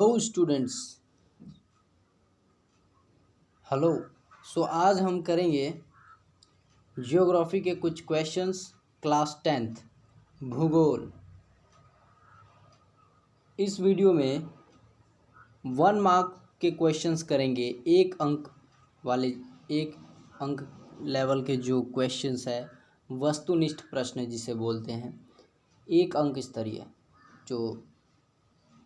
Hello students. Hello. सो आज हम करेंगे जियोग्राफी के कुछ क्वेश्चंस, क्लास 10th भूगोल। इस वीडियो में 1 मार्क के क्वेश्चंस करेंगे। 1 अंक वाले 1 अंक लेवल के जो क्वेश्चंस है, वस्तुनिष्ठ प्रश्न जिसे बोलते हैं, 1 अंक स्तरीय। जो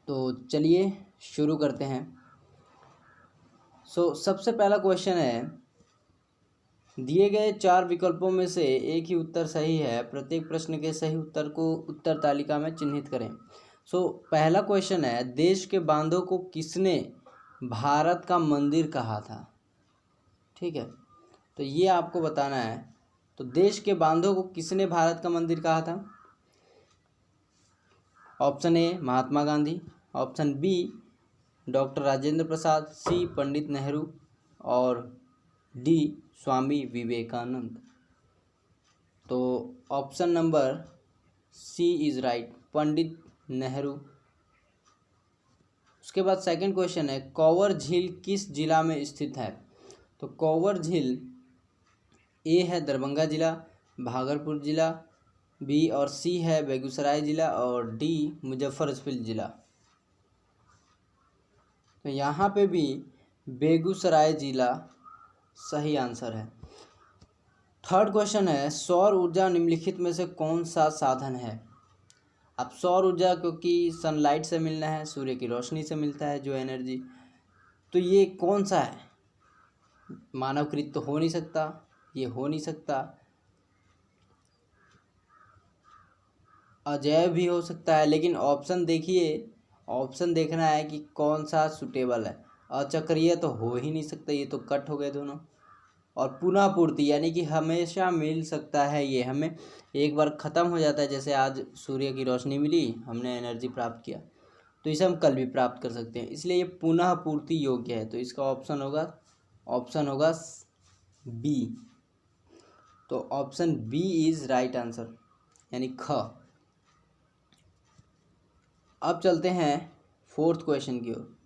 तो चलिए शुरू करते हैं। सबसे पहला क्वेश्चन है, दिए गए 4 विकल्पों में से एक ही उत्तर सही है। प्रत्येक प्रश्न के सही उत्तर को उत्तर तालिका में चिन्हित करें। पहला क्वेश्चन है, देश के बांधों को किसने भारत का मंदिर कहा था? ठीक है, तो ये आपको बताना है। तो देश के बांधों को किसने भारत का मंदिर कहा था? Option A Mahatma Gandhi, option B doctor Rajendra Prasad, C Pandit Nehru और डी स्वामी विवेकानंद। तो option number C is right, Pandit Nehru. उसके बाद सेकंड क्वेश्चन है, कौवर झील किस जिला में स्थित है? तो कौवर झील ए है दरभंगा जिला, भागलपुर जिला, बी और सी है बेगूसराय जिला और डी मुजफ्फरपुर जिला। तो यहाँ पे भी बेगूसराय जिला सही आंसर है। थर्ड क्वेश्चन है, सौर ऊर्जा निम्नलिखित में से कौन सा साधन है? अब सौर ऊर्जा क्योंकि सनलाइट से मिलना है, सूर्य की रोशनी से मिलता है जो एनर्जी, तो ये कौन सा है? मानवकृत तो हो नहीं सकता, ये हो नहीं सकता। अजैव भी हो सकता है, लेकिन ऑप्शन देखिए, ऑप्शन देखना है कि कौन सा सुटेबल है। अचक्रीय तो हो ही नहीं सकता, ये तो कट हो गए दोनों। और पुनः पूर्ति यानी कि हमेशा मिल सकता है, ये हमें एक बार ख़त्म हो जाता है। जैसे आज सूर्य की रोशनी मिली, हमने एनर्जी प्राप्त किया, तो इसे हम कल भी प्राप्त कर सकते हैं, इसलिए ये पुनः पूर्ति योग्य है। तो इसका ऑप्शन होगा बी। तो option B is right answer, यानी ख। अब चलते हैं फोर्थ क्वेश्चन की ओर।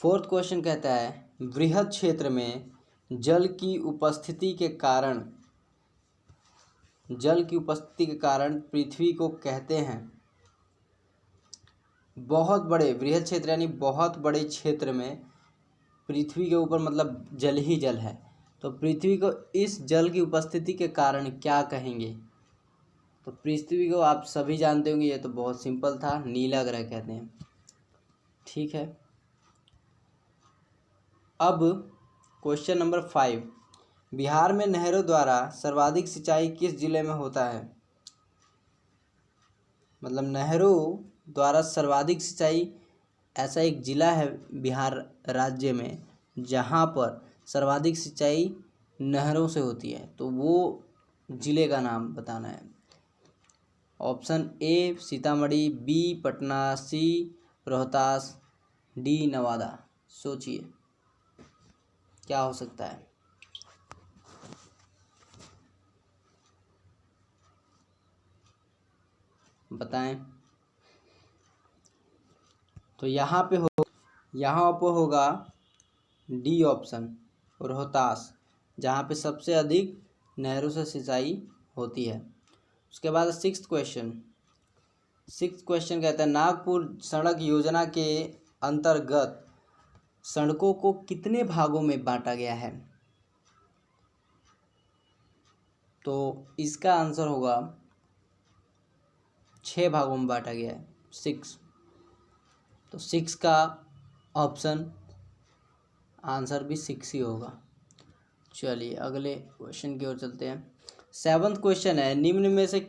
फोर्थ क्वेश्चन कहता है, बृहद क्षेत्र में जल की उपस्थिति के कारण पृथ्वी को कहते हैं। बहुत बड़े बृहद क्षेत्र यानी बहुत बड़े क्षेत्र में पृथ्वी के ऊपर मतलब जल ही जल है, तो पृथ्वी को इस जल की उपस्थिति के कारण क्या कहेंगे? तो पृथ्वी को आप सभी जानते होंगे, ये तो बहुत सिंपल था, नीला ग्रह कहते हैं। ठीक है, अब क्वेश्चन नंबर 5, बिहार में नहरों द्वारा सर्वाधिक सिंचाई किस जिले में होता है? मतलब नहरों द्वारा सर्वाधिक सिंचाई, ऐसा एक जिला है बिहार राज्य में जहाँ पर सर्वाधिक सिंचाई नहरों से होती है, तो वो जिले का नाम बताना है। Option A Sitamarhi, B Patna, C Rohtas, D Nawada. सोचिए क्या हो सकता है। बताएं। तो यहाँ पे होगा डी ऑप्शन, रोहतास, जहाँ पे सबसे अधिक नहरों से सिंचाई होती है। उसके बाद सिक्स्थ क्वेश्चन कहता है, नागपुर सड़क योजना के अंतर्गत सड़कों को कितने भागों में बांटा गया है? तो इसका आंसर होगा 6 भागों में बांटा गया है, 6। तो 6 का ऑप्शन आंसर भी 6 ही होगा। चलिए अगले क्वेश्चन की ओर चलते हैं। 7th क्वेश्चन है, निम्न में से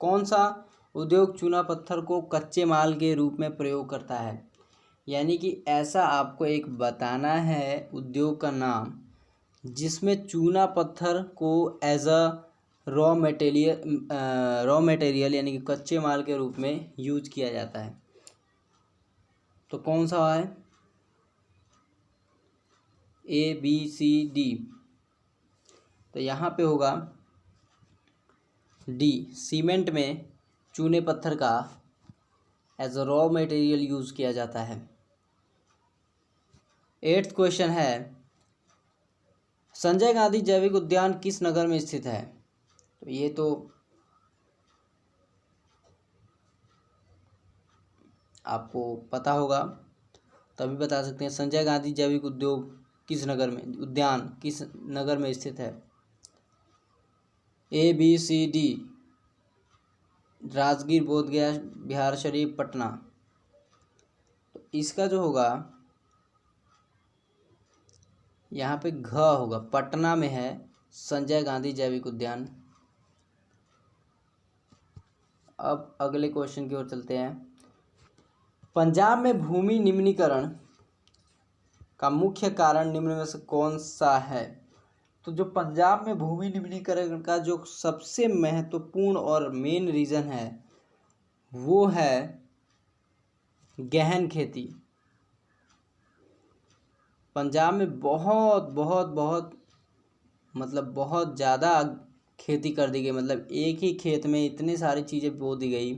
कौन सा उद्योग चूना पत्थर को कच्चे माल के रूप में प्रयोग करता है? यानी कि ऐसा आपको एक बताना है उद्योग का नाम जिसमें चूना पत्थर को एज अ रॉ मटेरियल यानी कि कच्चे माल के रूप में यूज किया जाता है। तो कौन सा है? A B C D. तो यहाँ पे होगा डी, सीमेंट में चूने पत्थर का as a raw material use किया जाता है। 8th क्वेश्चन है, संजय गांधी जैविक उद्यान किस नगर में स्थित है? तो ये तो आपको पता होगा, तभी बता सकते हैं। संजय गांधी जैविक उद्यान किस नगर में स्थित है? ABCD, राजगीर, बोधगया, बिहार शरीफ, पटना। तो इसका जो होगा यहाँ पे घ होगा, पटना में है संजय गांधी जैविक उद्यान। अब अगले क्वेश्चन की ओर चलते हैं। पंजाब में भूमि निम्नीकरण का मुख्य कारण निम्न में से कौन सा है? तो जो पंजाब में भूमि निम्नीकरण का जो सबसे महत्वपूर्ण और मेन रीज़न है वो है गहन खेती। पंजाब में बहुत बहुत बहुत मतलब बहुत ज़्यादा खेती कर दी गई, मतलब एक ही खेत में इतनी सारी चीज़ें बो दी गई,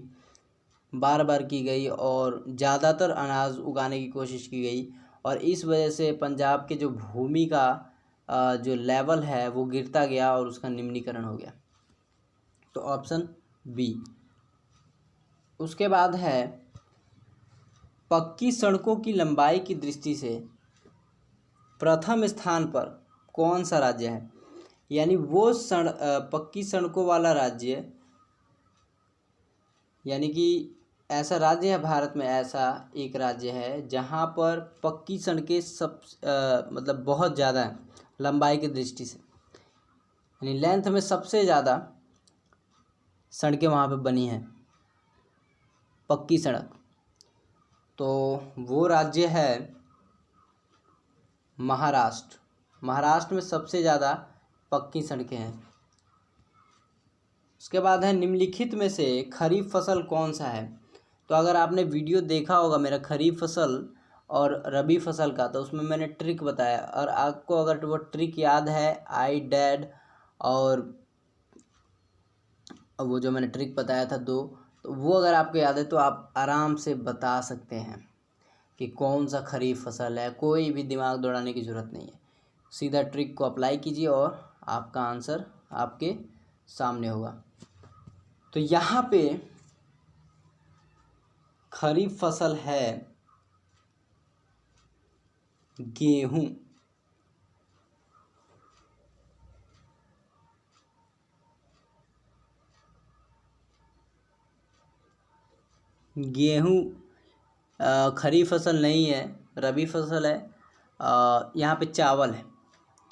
बार बार की गई और ज़्यादातर अनाज उगाने की कोशिश की गई, और इस वजह से पंजाब के जो भूमि का जो लेवल है वो गिरता गया और उसका निम्नीकरण हो गया। तो ऑप्शन बी। उसके बाद है, पक्की सड़कों की लंबाई की दृष्टि से प्रथम स्थान पर कौन सा राज्य है? यानी वो पक्की सड़कों वाला राज्य, यानी कि ऐसा राज्य है भारत में, ऐसा एक राज्य है जहाँ पर पक्की सड़कें मतलब बहुत ज़्यादा है लंबाई की दृष्टि से, यानी लेंथ में सबसे ज़्यादा सड़कें वहाँ पे बनी हैं, पक्की सड़क। तो वो राज्य है महाराष्ट्र। महाराष्ट्र में सबसे ज़्यादा पक्की सड़कें हैं। उसके बाद है, निम्नलिखित में से खरीफ फसल कौन सा है? तो अगर आपने वीडियो देखा होगा मेरा खरीफ फसल और रबी फसल का, तो उसमें मैंने ट्रिक बताया, और आपको अगर वो ट्रिक याद है, आई डैड और वो जो मैंने ट्रिक बताया था दो, तो वो अगर आपको याद है तो आप आराम से बता सकते हैं कि कौन सा खरीफ फसल है। कोई भी दिमाग दौड़ाने की ज़रूरत नहीं है, सीधा ट्रिक को अप्लाई कीजिए और आपका आंसर आपके सामने होगा। तो यहाँ पे खरीफ फसल है गेहूं। गेहूं खरीफ फसल नहीं है, रबी फसल है। यहाँ पे चावल है,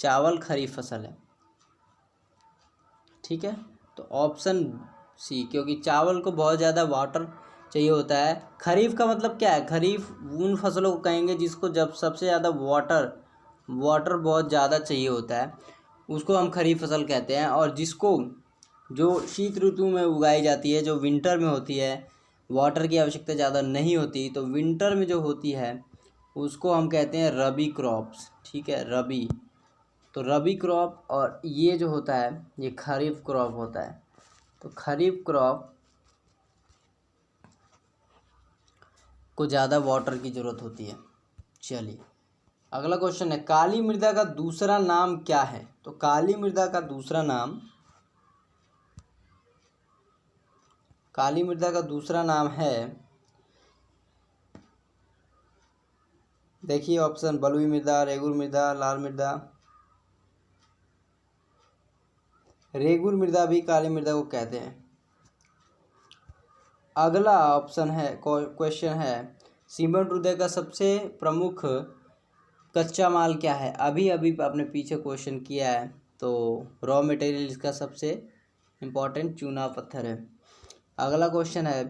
चावल खरीफ फसल है, ठीक है। तो ऑप्शन सी, क्योंकि चावल को बहुत ज़्यादा वाटर चाहिए होता है। खरीफ का मतलब क्या है? खरीफ उन फसलों को कहेंगे जिसको जब सबसे ज़्यादा वाटर बहुत ज़्यादा चाहिए होता है, उसको हम खरीफ फसल कहते हैं। और जिसको जो शीत ऋतु में उगाई जाती है, जो विंटर में होती है, वाटर की आवश्यकता ज़्यादा नहीं होती, तो विंटर में जो होती है उसको हम कहते हैं रबी क्रॉप्स, ठीक है, रबी। तो रबी क्रॉप, और ये जो होता है ये खरीफ क्रॉप होता है। तो खरीफ क्रॉप को ज़्यादा वाटर की ज़रूरत होती है। चलिए अगला क्वेश्चन है, काली मृदा का दूसरा नाम क्या है? तो काली मृदा का दूसरा नाम है, देखिए ऑप्शन, बलुई मृदा, रेगुर मृदा, लाल मृदा। रेगुर मृदा भी काली मृदा को कहते हैं। अगला ऑप्शन है, क्वेश्चन है, सीमेंट उद्योग का सबसे प्रमुख कच्चा माल क्या है? अभी आपने पीछे क्वेश्चन किया है, तो रॉ मटेरियल इसका सबसे इम्पोर्टेंट चूना पत्थर है। अगला क्वेश्चन है,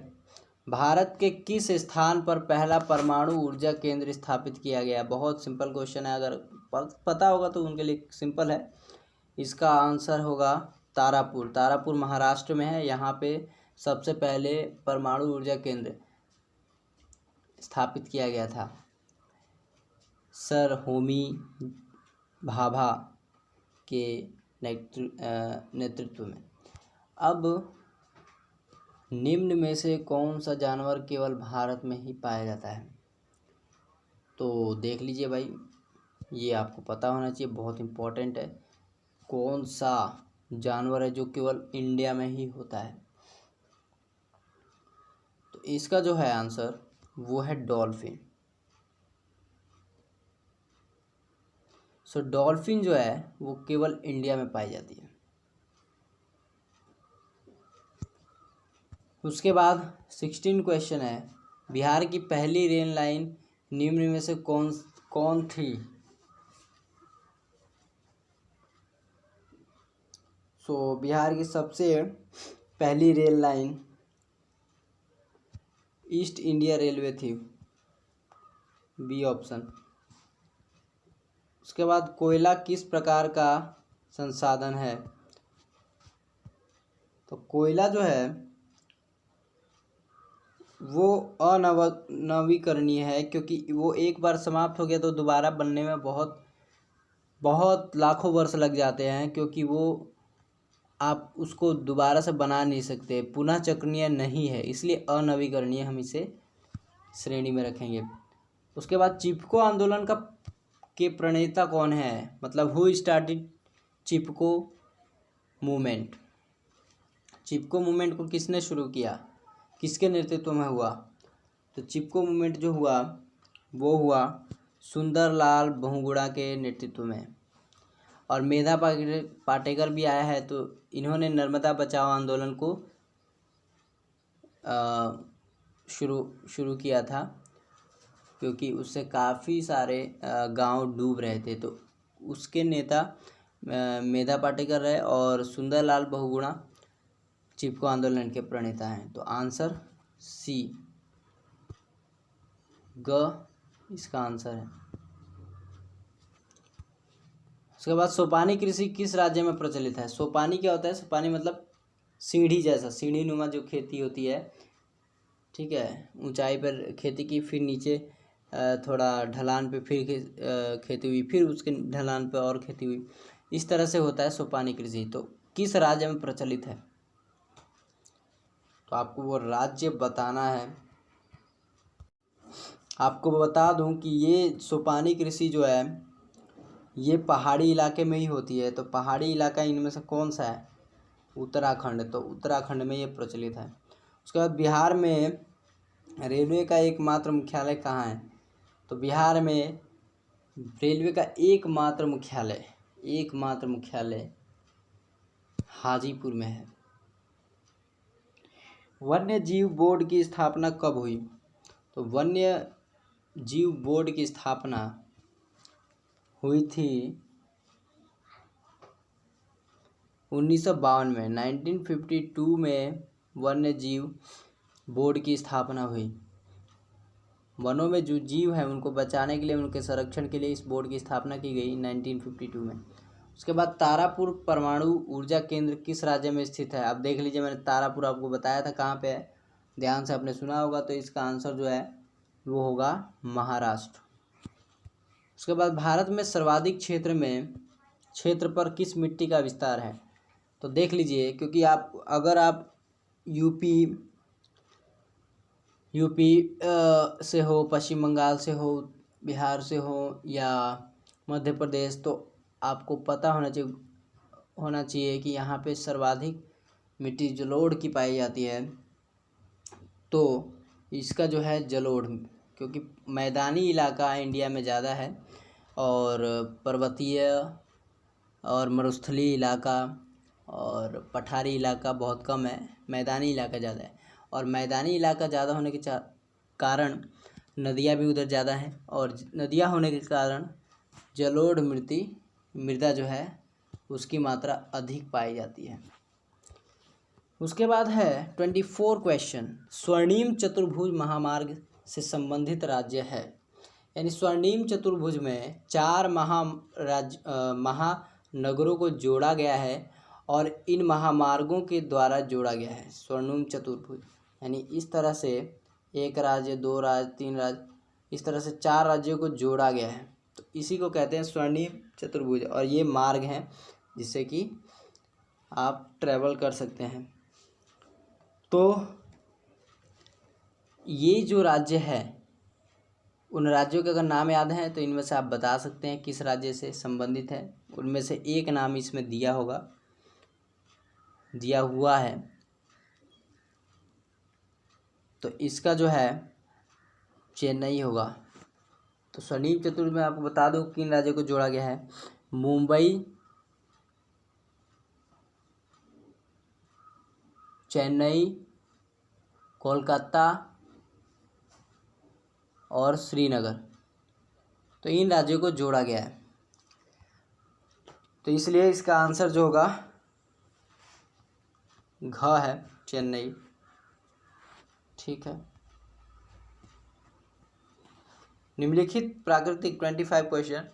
भारत के किस स्थान पर पहला परमाणु ऊर्जा केंद्र स्थापित किया गया? बहुत सिंपल क्वेश्चन है, अगर पता होगा तो उनके लिए सिंपल है। इसका आंसर होगा तारापुर। तारापुर महाराष्ट्र में है, यहाँ पे सबसे पहले परमाणु ऊर्जा केंद्र स्थापित किया गया था सर होमी भाभा के नेतृत्व में। अब निम्न में से कौन सा जानवर केवल भारत में ही पाया जाता है? तो देख लीजिए भाई, ये आपको पता होना चाहिए, बहुत इम्पोर्टेंट है। कौन सा जानवर है जो केवल इंडिया में ही होता है? तो इसका जो है आंसर वो है डॉल्फिन। सो डॉल्फिन जो है वो केवल इंडिया में पाई जाती है। उसके बाद 16 क्वेश्चन है, बिहार की पहली रेल लाइन निम्न में से कौन थी? सो बिहार की सबसे पहली rail line east India railway थी, बी ऑप्शन। उसके बाद कोयला किस प्रकार का संसाधन है? तो कोयला जो है वो अनवीकरणीय है, क्योंकि वो एक बार समाप्त हो गया तो दोबारा बनने में बहुत बहुत लाखों वर्ष लग जाते हैं, क्योंकि वो आप उसको दोबारा से बना नहीं सकते, पुनः चक्रणीय नहीं है, इसलिए अनवीकरणीय हम इसे श्रेणी में रखेंगे। उसके बाद चिपको आंदोलन का के प्रणेता कौन है? मतलब who started Chipko movement? Chipko movement को किसने शुरू किया, किसके नेतृत्व में हुआ? तो चिपको मूवमेंट जो हुआ वो हुआ सुंदरलाल बहुगुणा के नेतृत्व में। और मेधा पाटेकर भी आया है, तो इन्होंने नर्मदा बचाओ आंदोलन को शुरू किया था, क्योंकि उससे काफ़ी सारे गांव डूब रहे थे। तो उसके नेता मेधा पाटेकर रहे और सुंदरलाल बहुगुणा चिपको आंदोलन के प्रणेता हैं। तो आंसर सी ग इसका आंसर है। उसके बाद सोपानी कृषि किस राज्य में प्रचलित है? सोपानी क्या होता है? सोपानी मतलब सीढ़ी जैसा, सीढ़ी नुमा जो खेती होती है, ठीक है, ऊंचाई पर खेती की, फिर नीचे थोड़ा ढलान पे फिर खेती हुई, फिर उसके ढलान पे और खेती हुई, इस तरह से होता है सोपानी कृषि। तो किस राज्य में प्रचलित है? तो आपको वो राज्य बताना है। आपको बता दूं कि ये सोपानी कृषि जो है ये पहाड़ी इलाके में ही होती है। तो पहाड़ी इलाका इनमें से कौन सा है? उत्तराखंड। तो उत्तराखंड में ये प्रचलित है। उसके बाद बिहार में रेलवे का एकमात्र मुख्यालय कहाँ है? तो बिहार में रेलवे का एकमात्र मुख्यालय हाजीपुर में है। वन्य जीव बोर्ड की स्थापना कब हुई? तो वन्य जीव बोर्ड की स्थापना हुई थी 1952 में। 1952 में वन्य जीव बोर्ड की स्थापना हुई। वनों में जो जीव हैं उनको बचाने के लिए, उनके संरक्षण के लिए इस बोर्ड की स्थापना की गई 1952 में। उसके बाद तारापुर परमाणु ऊर्जा केंद्र किस राज्य में स्थित है? अब देख लीजिए, मैंने तारापुर आपको बताया था कहाँ पे है, ध्यान से आपने सुना होगा। तो इसका आंसर जो है वो होगा महाराष्ट्र। उसके बाद भारत में सर्वाधिक क्षेत्र पर किस मिट्टी का विस्तार है? तो देख लीजिए, क्योंकि अगर आप यूपी से हो, पश्चिम बंगाल से हो, बिहार से हो या मध्य प्रदेश, तो आपको पता होना चाहिए कि यहाँ पे सर्वाधिक मिट्टी जलोढ़ की पाई जाती है। तो इसका जो है जलोढ़, क्योंकि मैदानी इलाका इंडिया में ज़्यादा है और पर्वतीय और मरुस्थलीय इलाका और पठारी इलाका बहुत कम है, मैदानी इलाका ज़्यादा है। और मैदानी इलाका ज़्यादा होने के कारण नदियाँ भी उधर ज़्यादा हैं, और नदियाँ होने के कारण जलोढ़ मृदा जो है उसकी मात्रा अधिक पाई जाती है। उसके बाद है 24 क्वेश्चन, स्वर्णिम चतुर्भुज महामार्ग से संबंधित राज्य है। यानी स्वर्णिम चतुर्भुज में 4 महानगरों को जोड़ा गया है और इन महामार्गों के द्वारा जोड़ा गया है स्वर्णिम चतुर्भुज। यानी इस तरह से एक राज्य, 2 राज्य, 3 राज्य, इस तरह से 4 राज्यों को जोड़ा गया है। तो इसी को कहते हैं स्वर्णिम चतुर्भुज, और ये मार्ग हैं जिससे कि आप ट्रैवल कर सकते हैं। तो ये जो राज्य है, उन राज्यों के अगर नाम याद हैं तो इनमें से आप बता सकते हैं किस राज्य से संबंधित है। उनमें से एक नाम इसमें दिया हुआ है। तो इसका जो है चेन्नई होगा। तो स्वनिम चतुर्थ में आपको बता दूं किन राज्यों को जोड़ा गया है। मुंबई, चेन्नई, कोलकाता और श्रीनगर, तो इन राज्यों को जोड़ा गया है। तो इसलिए इसका आंसर जो होगा घ है, चेन्नई। ठीक है। निम्नलिखित प्राकृतिक 25 क्वेश्चन।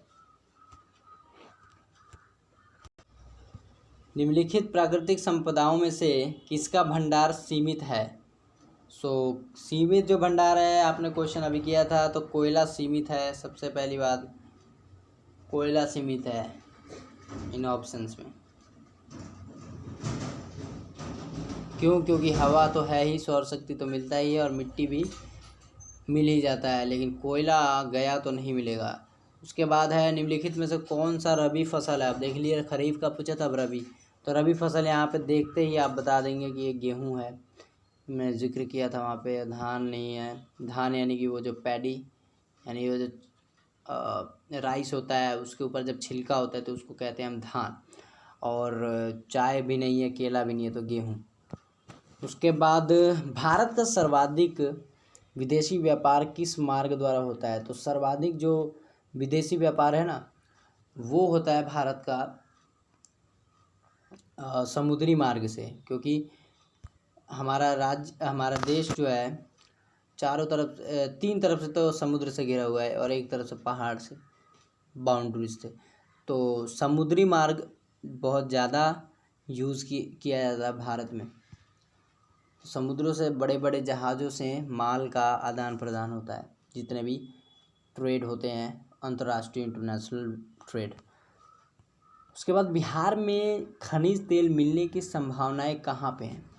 निम्नलिखित प्राकृतिक संपदाओं में से किसका भंडार सीमित है। सीमित जो भंडार है, आपने क्वेश्चन अभी किया था, तो कोयला सीमित है। सबसे पहली बात, कोयला सीमित है इन ऑप्शंस में। क्यों? क्योंकि हवा तो है ही, सौर शक्ति तो मिलता ही है और मिट्टी भी मिल ही जाता है, लेकिन कोयला गया तो नहीं मिलेगा। उसके बाद है निम्नलिखित में से कौन सा रबी फसल है। आप देख लिए, खरीफ का पूछा था, अब रबी। तो रबी फसल यहाँ पे देखते ही आप बता देंगे कि ये गेहूं है। मैं जिक्र किया था वहाँ पे, धान नहीं है। धान यानी कि वो जो पैडी, यानी वो जो राइस होता है, उसके ऊपर जब छिलका होता है तो उसको कहते हैं हम धान। और चाय भी नहीं है, केला भी नहीं है, तो गेहूँ। उसके बाद भारत का सर्वाधिक विदेशी व्यापार किस मार्ग द्वारा होता है। तो सर्वाधिक जो विदेशी व्यापार है ना, वो होता है भारत का समुद्री मार्ग से। क्योंकि हमारा देश जो है चारों तरफ, 3 तरफ से तो समुद्र से घिरा हुआ है और एक तरफ से पहाड़ से, बाउंड्रीज से। तो समुद्री मार्ग बहुत ज़्यादा यूज़ किया जाता है भारत में। समुद्रों से, बड़े बड़े जहाज़ों से माल का आदान प्रदान होता है, जितने भी ट्रेड होते हैं, अंतर्राष्ट्रीय इंटरनेशनल ट्रेड। उसके बाद बिहार में खनिज तेल मिलने की संभावनाएं कहाँ पे हैं।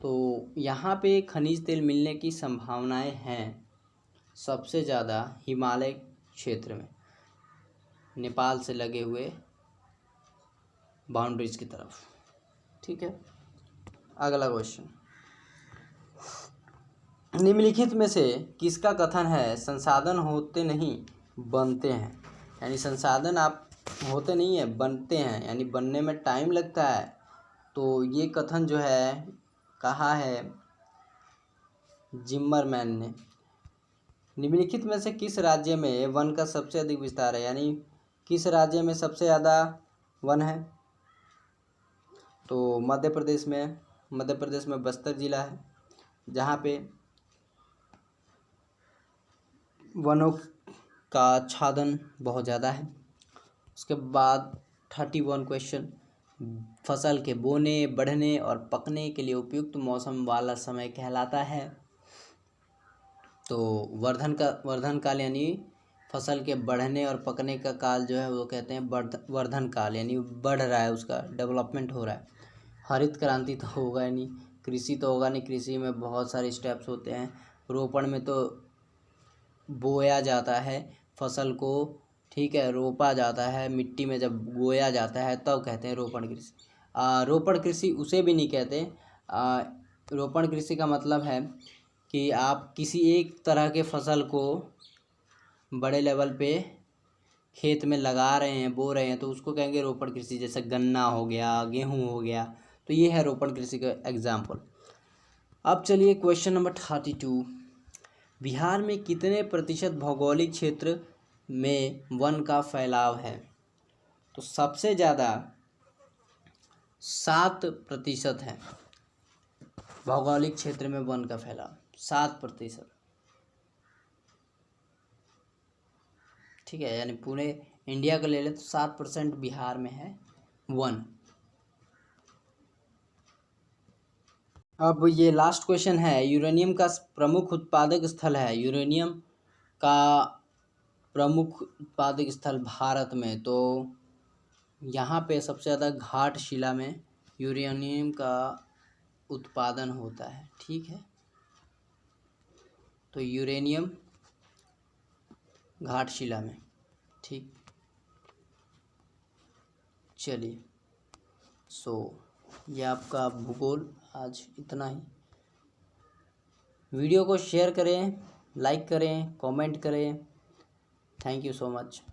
तो यहाँ पे खनिज तेल मिलने की संभावनाएं हैं सबसे ज़्यादा हिमालय क्षेत्र में, नेपाल से लगे हुए बाउंड्रीज की तरफ। ठीक है। अगला क्वेश्चन, निम्नलिखित में से किसका कथन है संसाधन होते नहीं बनते हैं। यानी संसाधन आप होते नहीं है, बनते हैं, यानी बनने में टाइम लगता है। तो ये कथन जो है कहा है जिम्मरमैन ने। निम्नलिखित में से किस राज्य में वन का सबसे अधिक विस्तार है। यानी किस राज्य में सबसे ज़्यादा वन है। तो मध्य प्रदेश में बस्तर जिला है, जहाँ पे वनों का आच्छादन बहुत ज़्यादा है। उसके बाद 31 क्वेश्चन, फसल के बोने, बढ़ने और पकने के लिए उपयुक्त मौसम वाला समय कहलाता है। तो वर्धन काल, यानी फसल के बढ़ने और पकने का काल जो है वो कहते हैं वर्धन काल, यानी बढ़ रहा है, उसका डेवलपमेंट हो रहा है। हरित क्रांति तो होगा ही नहीं, कृषि तो होगा नहीं, कृषि में बहुत सारे स्टेप्स होते हैं। रोपण में तो बोया जाता है फसल को, ठीक है, रोपा जाता है मिट्टी में, जब बोया जाता है तब कहते हैं रोपण कृषि। रोपण कृषि उसे भी नहीं कहते। रोपण कृषि का मतलब है कि आप किसी एक तरह के फसल को बड़े लेवल पे खेत में लगा रहे हैं, बो रहे हैं, तो उसको कहेंगे रोपण कृषि। जैसे गन्ना हो गया, गेहूँ हो गया, तो ये है रोपण कृषि का एग्जाम्पल। अब चलिए क्वेश्चन नंबर 32, बिहार में कितने प्रतिशत भौगोलिक क्षेत्र में वन का फैलाव है। तो सबसे ज़्यादा 7% है भौगोलिक क्षेत्र में वन का फैलाव, 7%। ठीक है, यानी पूरे इंडिया को ले ले तो 7% बिहार में है वन। अब ये लास्ट क्वेश्चन है, यूरेनियम का प्रमुख उत्पादक स्थल है। यूरेनियम का प्रमुख उत्पादक स्थल भारत में, तो यहाँ पे सबसे ज़्यादा घाटशिला में यूरेनियम का उत्पादन होता है। ठीक है, तो यूरेनियम घाटशिला में। ठीक, चलिए, सो ये आपका भूगोल आज इतना ही। वीडियो को शेयर करें, लाइक करें, कमेंट करें। Thank you so much.